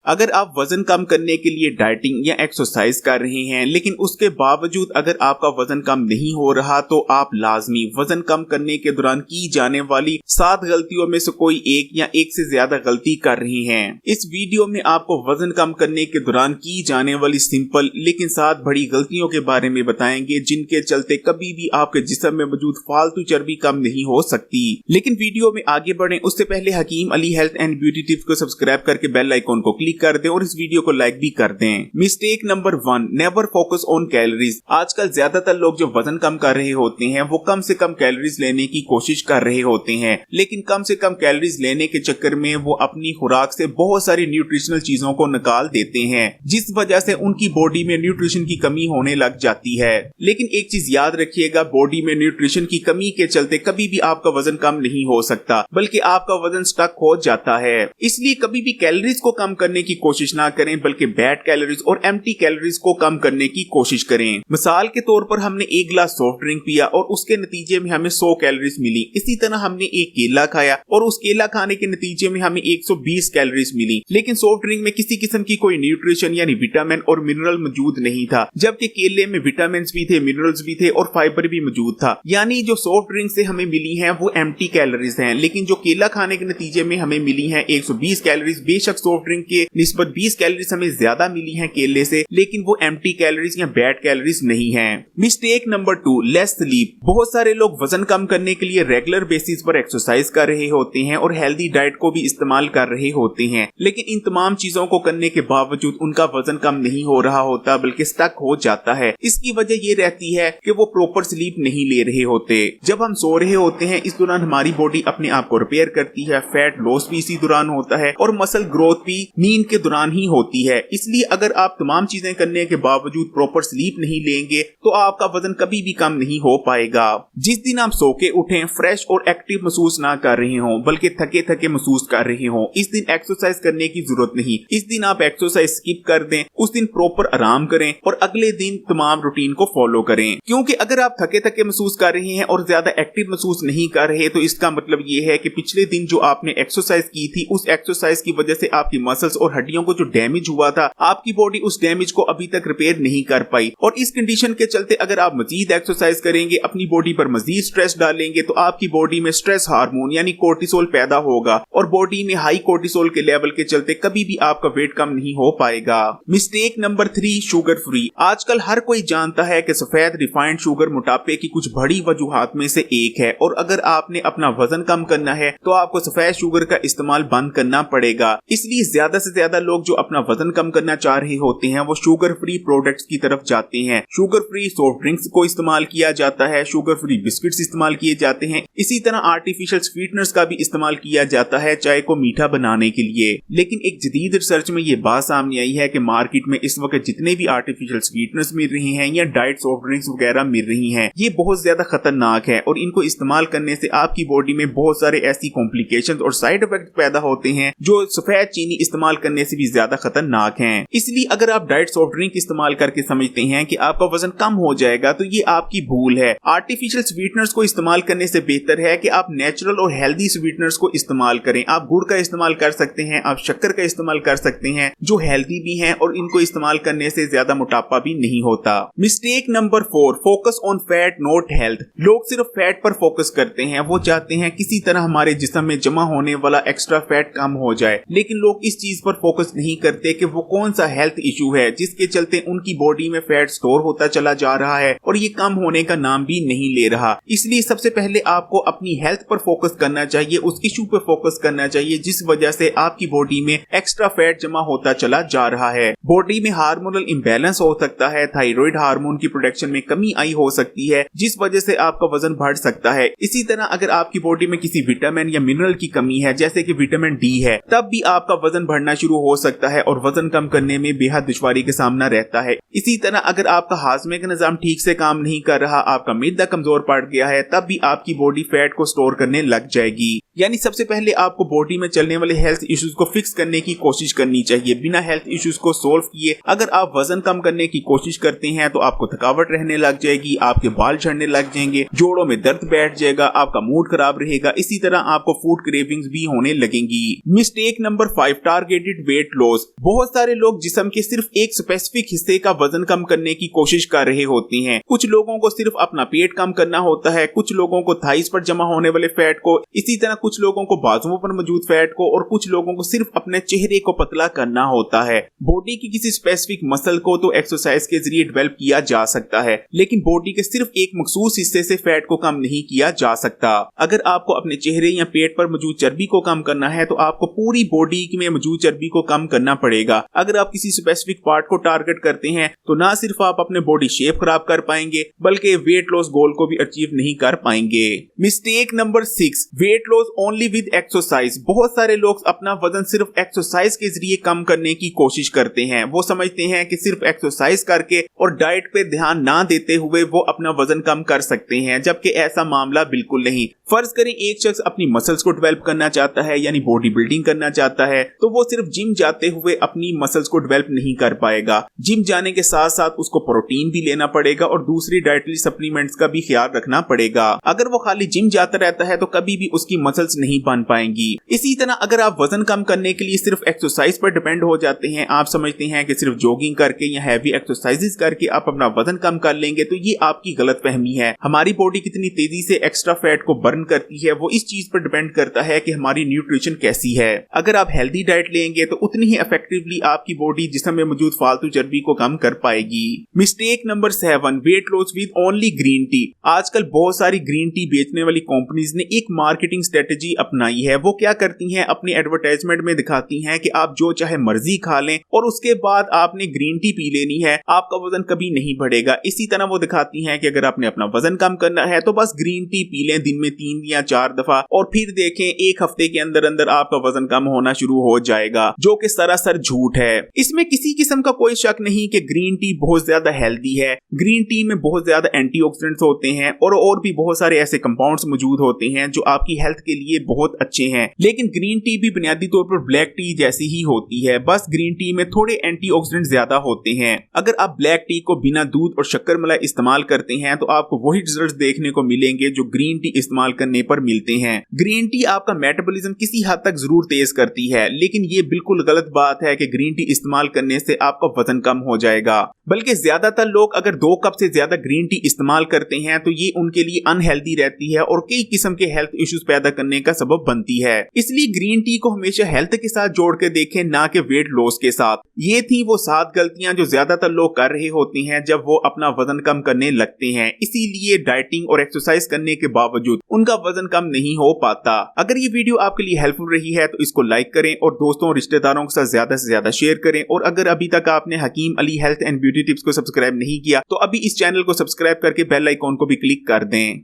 अगर आप वजन कम करने के लिए डाइटिंग या एक्सरसाइज कर रहे हैं लेकिन उसके बावजूद अगर आपका वजन कम नहीं हो रहा तो आप लाजमी वजन कम करने के दौरान की जाने वाली 7 गलतियों में से कोई एक या एक से ज्यादा गलती कर रहे हैं। इस वीडियो में आपको वजन कम करने के दौरान की जाने वाली सिंपल लेकिन 7 बड़ी गलतियों के बारे में बताएंगे जिनके चलते कभी भी आपके जिस्म में मौजूद फालतू चर्बी कम नहीं हो सकती। लेकिन वीडियो में आगे बढ़े उससे पहले Hakim Ali health and beauty tips को सब्सक्राइब करके बेल आइकॉन को क्लिक कर दें और इस वीडियो को लाइक भी कर दें। Mistake number 1, never focus on calories. आजकल ज्यादातर लोग जो वजन कम कर रहे होते हैं वो कम से कम कैलोरीज लेने की कोशिश कर रहे होते हैं, लेकिन कम से कम कैलोरीज लेने के चक्कर में वो अपनी खुराक से बहुत सारी न्यूट्रिशनल चीजों को निकाल देते हैं जिस वजह से उनकी बॉडी में न्यूट्रिशन की कमी होने लग जाती है। लेकिन एक चीज याद रखिएगा, बॉडी में न्यूट्रिशन की कमी के चलते कभी भी आपका वजन कम नहीं हो सकता बल्कि आपका वजन स्टक हो जाता है। इसलिए कभी भी कैलोरीज को कम करने की कोशिश ना करें बल्कि बैड कैलोरीज और एम्प्टी कैलोरीज को कम करने की कोशिश करें। मिसाल के तौर पर हमने एक गिलास सॉफ्ट ड्रिंक पिया और उसके नतीजे में हमें 100 कैलोरीज मिली। इसी तरह हमने एक केला खाया और उस केला खाने के नतीजे में हमें 120 कैलोरीज मिली, लेकिन सॉफ्ट ड्रिंक में किसी किस्म की कोई न्यूट्रिशन यानी विटामिन और मिनरल मौजूद नहीं था, जबकि केले में विटामिन भी थे, मिनरल्स भी थे और फाइबर भी मौजूद था। यानी जो सॉफ्ट ड्रिंक से हमें मिली है वो एम्प्टी कैलोरीज हैं, लेकिन जो केला खाने के नतीजे में हमें मिली है 120 कैलोरीज। बेशक सॉफ्ट ड्रिंक के निस्बत 20 कैलोरीज हमें ज्यादा मिली है केले से, लेकिन वो एम्प्टी कैलोरीज या बैड कैलोरीज नहीं है। Mistake number 2, less sleep. बहुत सारे लोग वजन कम करने के लिए रेगुलर बेसिस पर एक्सरसाइज कर रहे होते हैं और हेल्दी डाइट को भी इस्तेमाल कर रहे होते हैं, लेकिन इन तमाम चीजों को करने के बावजूद उनका वजन कम नहीं हो रहा होता बल्कि स्टक हो जाता है। इसकी वजह ये रहती है कि वो प्रॉपर स्लीप नहीं ले रहे होते। जब हम सो रहे होते हैं इस दौरान हमारी बॉडी अपने आप को रिपेयर करती है, फैट लॉस भी इसी दौरान होता है और मसल ग्रोथ भी नींद के दौरान ही होती है। इसलिए अगर आप तमाम चीजें करने के बावजूद प्रॉपर स्लीप नहीं लेंगे तो आपका वजन कभी भी कम नहीं हो पाएगा। जिस दिन आप सो के उठें फ्रेश और एक्टिव महसूस ना कर रहे हो बल्कि थके थके महसूस कर रहे हो, इस दिन एक्सरसाइज करने की जरूरत नहीं। इस दिन आप एक्सरसाइज स्किप कर दें, उस दिन प्रॉपर आराम करें और अगले दिन तमाम रूटीन को फॉलो करें। क्योंकि अगर आप थके थके महसूस कर रहे हैं और ज्यादा एक्टिव महसूस नहीं कर रहे तो इसका मतलब ये है कि पिछले दिन जो आपने एक्सरसाइज की थी उस एक्सरसाइज की वजह से आपकी मसल्स और हड्डियों को जो डैमेज हुआ था आपकी बॉडी उस डैमेज को अभी तक रिपेयर नहीं कर पाई, और इस कंडीशन के चलते अगर आप मजीद एक्सरसाइज करेंगे, अपनी बॉडी पर मजीद स्ट्रेस डालेंगे तो आपकी बॉडी में स्ट्रेस हार्मोन यानी कोर्टिसोल पैदा होगा और बॉडी में हाई कोर्टिसोल के लेवल के चलते कभी भी आपका वेट कम नहीं हो पाएगा। Mistake number 3, sugar free. आजकल हर कोई जानता है कि सफेद रिफाइंड शुगर मोटापे की कुछ बड़ी वजूहात में से एक है, और अगर आपने अपना वजन कम करना है तो आपको सफेद शुगर का इस्तेमाल बंद करना पड़ेगा। इसलिए ज्यादा से ज्यादा लोग जो अपना वजन कम करना चाह रहे होते हैं वो शुगर फ्री प्रोडक्ट्स की तरफ जाते हैं। शुगर फ्री सॉफ्ट ड्रिंक्स को इस्तेमाल किया जाता है, शुगर फ्री बिस्किट्स इस्तेमाल किए जाते हैं, इसी तरह आर्टिफिशियल स्वीटनर्स का भी इस्तेमाल किया जाता है चाय को मीठा बनाने के लिए। लेकिन एक जदीद रिसर्च में ये बात सामने आई है कि मार्केट में इस वक्त जितने भी आर्टिफिशियल स्वीटनर्स मिल रहे हैं या डाइट सॉफ्ट ड्रिंक्स वगैरह मिल रही हैं, ये बहुत ज्यादा खतरनाक है और इनको इस्तेमाल करने से आपकी बॉडी में बहुत सारे ऐसी कॉम्प्लिकेशंस और साइड इफेक्ट पैदा होते हैं जो सफेद चीनी इस्तेमाल करने से भी ज्यादा खतरनाक हैं। इसलिए अगर आप डाइट सॉफ्ट ड्रिंक इस्तेमाल करके समझते हैं कि आपका वजन कम हो जाएगा तो ये आपकी भूल है। आर्टिफिशियल स्वीटनर्स को इस्तेमाल करने से बेहतर है कि आप नेचुरल और हेल्दी स्वीटनर्स को इस्तेमाल करें। आप गुड़ का इस्तेमाल कर सकते हैं, आप शक्कर का इस्तेमाल कर सकते हैं जो हेल्दी भी हैं और इनको इस्तेमाल करने से ज्यादा मोटापा भी नहीं होता। Mistake number 4, focus on fat not health. लोग सिर्फ फैट पर फोकस करते हैं, वो चाहते हैं किसी तरह हमारे जिस्म में जमा होने वाला एक्स्ट्रा फैट कम हो जाए, लेकिन लोग इस चीज पर फोकस नहीं करते कि वो कौन सा हेल्थ इशू है जिसके चलते उनकी बॉडी में फैट स्टोर होता चला जा रहा है और ये कम होने का नाम भी नहीं ले रहा। इसलिए सबसे पहले आपको अपनी हेल्थ पर फोकस करना चाहिए, उस इशू पर फोकस करना चाहिए जिस वजह से आपकी बॉडी में एक्स्ट्रा फैट जमा होता चला जा रहा है। बॉडी में हार्मोनल इम्बैलेंस हो सकता है, थायराइड हार्मोन की प्रोडक्शन में कमी आई हो सकती है जिस वजह से आपका वजन बढ़ सकता है। इसी तरह अगर आपकी बॉडी में किसी विटामिन या मिनरल की कमी है जैसे कि विटामिन डी है, तब भी आपका वजन बढ़ना शुरू हो सकता है और वजन कम करने में बेहद दुश्वारी का सामना रहता है। इसी तरह अगर आपका हाजमे का निजाम ठीक से काम नहीं कर रहा, आपका मैदा कमजोर पड़ गया है, तब भी आपकी बॉडी फैट को स्टोर करने लग जाएगी। यानी सबसे पहले आपको बॉडी में चलने वाले हेल्थ इश्यूज को फिक्स करने की कोशिश करनी चाहिए बिना हेल्थ इश्यूज को सोल्व किए। अगर आप वजन कम करने की कोशिश करते हैं तो आपको थकावट रहने लग जाएगी, आपके बाल झड़ने लग जाएंगे, जोड़ों में दर्द बैठ जाएगा, आपका मूड खराब रहेगा, इसी तरह आपको फूड क्रेविंग्स भी होने लगेंगी। Mistake number 5, targeted targeted weight loss. बहुत सारे लोग जिस्म के सिर्फ एक स्पेसिफिक हिस्से का वजन कम करने की कोशिश कर रहे होते हैं। कुछ लोगों को सिर्फ अपना पेट कम करना होता है, कुछ लोगों को थाइस पर जमा होने वाले फैट को, इसी तरह कुछ लोगों को बाजुओं पर मौजूद फैट को, और कुछ लोगों को सिर्फ अपने चेहरे को पतला करना होता है। बॉडी की किसी स्पेसिफिक मसल को तो एक्सरसाइज के जरिए डेवलप किया जा सकता है, लेकिन बॉडी के सिर्फ एक मखसूस हिस्से से फैट को कम नहीं किया जा सकता। अगर आपको अपने चेहरे या पेट पर मौजूद चर्बी को कम करना है तो आपको पूरी बॉडी में मौजूद चर्बी को कम करना पड़ेगा। अगर आप किसी स्पेसिफिक पार्ट को टारगेट करते हैं तो ना सिर्फ आप अपने बॉडी शेप खराब कर पाएंगे बल्कि वेट लॉस गोल को भी अचीव नहीं कर पाएंगे। Mistake number 6, weight loss only with exercise. बहुत सारे लोग अपना वजन सिर्फ एक्सरसाइज के जरिए कम करने की कोशिश करते हैं। वो समझते हैं कि सिर्फ एक्सरसाइज करके और डाइट पे ध्यान ना देते हुए वो अपना वजन कम कर सकते हैं, जबकि ऐसा मामला बिल्कुल नहीं। फर्ज करें एक शख्स अपनी मसल्स को डेवलप करना चाहता है, यानी बॉडी बिल्डिंग करना चाहता है, तो वो सिर्फ जिम जाते हुए अपनी मसल्स को डेवलप नहीं कर पाएगा। जिम जाने के साथ साथ उसको प्रोटीन भी लेना पड़ेगा और दूसरी डाइटरी सप्लीमेंट्स का भी ख्याल रखना पड़ेगा। अगर वो खाली जिम जाता रहता है तो कभी भी उसकी मसल्स नहीं बन पाएंगी। इसी तरह अगर आप वजन कम करने के लिए सिर्फ एक्सरसाइज पर डिपेंड हो जाते हैं, आप समझते हैं कि सिर्फ जॉगिंग करके या हैवी एक्सरसाइजेस करके आप अपना वजन कम कर लेंगे, तो ये आपकी गलतफहमी है। हमारी बॉडी कितनी तेजी से एक्स्ट्रा फैट को बर्न करती है वो इस चीज पर डिपेंड करता है कि हमारी न्यूट्रिशन कैसी है। अगर आप हेल्दी डाइट लेंगे तो उतनी ही इफेक्टिवली आपकी बॉडी जिस्म में मौजूद फालतू चर्बी को कम कर पाएगी। Mistake number 7, weight loss with only green tea. आजकल बहुत सारी ग्रीन टी बेचने वाली कंपनीज ने एक मार्केटिंग स्ट्रेटेजी अपनाई है। वो क्या करती हैं, अपनी एडवर्टाइजमेंट में दिखाती हैं कि आप जो चाहे मर्जी खा लें और उसके बाद आपने ग्रीन टी पी लेनी है, आपका वजन कभी नहीं बढ़ेगा। इसी तरह वो दिखाती हैं कि अगर आपने अपना वजन कम करना है तो बस ग्रीन टी पी लें दिन में 3 या 4 दफा और फिर देखें एक हफ्ते के अंदर अंदर आपका वजन कम होना शुरू हो जाएगा, जो कि सरासर झूठ है। इसमें किसी किस्म का कोई शक नहीं कि ग्रीन टी बहुत ज्यादा हेल्दी है। ग्रीन टी में बहुत ज्यादा एंटीऑक्सीडेंट्स होते हैं और भी बहुत सारे ऐसे कंपाउंड्स मौजूद होते हैं जो आपकी हेल्थ के लिए बहुत अच्छे हैं। लेकिन ग्रीन टी भी बुनियादी तौर पर ब्लैक टी जैसी ही होती है, बस ग्रीन टी में थोड़े एंटीऑक्सीडेंट्स ज्यादा होते हैं। अगर आप ब्लैक टी को बिना दूध और शक्कर मलाई इस्तेमाल करते हैं तो आपको वही रिजल्ट्स देखने को मिलेंगे जो ग्रीन टी इस्तेमाल करने पर मिलते हैं। ग्रीन टी आपका मेटाबॉलिज्म किसी हद तक जरूर तेज करती है, लेकिन ये बिल्कुल गलत बात है कि ग्रीन टी इस्तेमाल करने से आपका वजन कम हो जाएगा। बल्कि ज्यादातर लोग अगर 2 कप से ज्यादा ग्रीन टी इस्तेमाल करते हैं तो ये उनके लिए अनहेल्दी रहती है और कई किस्म के हेल्थ इश्यूज पैदा करने का सबब बनती है। इसलिए ग्रीन टी को हमेशा हेल्थ के साथ जोड़ के देखें, ना कि वेट लॉस के साथ। ये थी वो 7 गलतियां जो ज्यादातर लोग कर रहे होते हैं जब वो अपना वजन कम करने लगते हैं। इसीलिए डाइटिंग और एक्सरसाइज करने के बावजूद उनका वजन कम नहीं हो पाता। अगर ये वीडियो आपके लिए हेल्पफुल रही है तो इसको लाइक करें और दोस्तों रिश्तेदारों के साथ ज्यादा से ज्यादा शेयर करें। और अगर अभी तक आपने Hakim Ali health and beauty tips को सब्सक्राइब नहीं किया तो अभी इस चैनल को सब्सक्राइब करके बेल आइकॉन को भी क्लिक कर दें।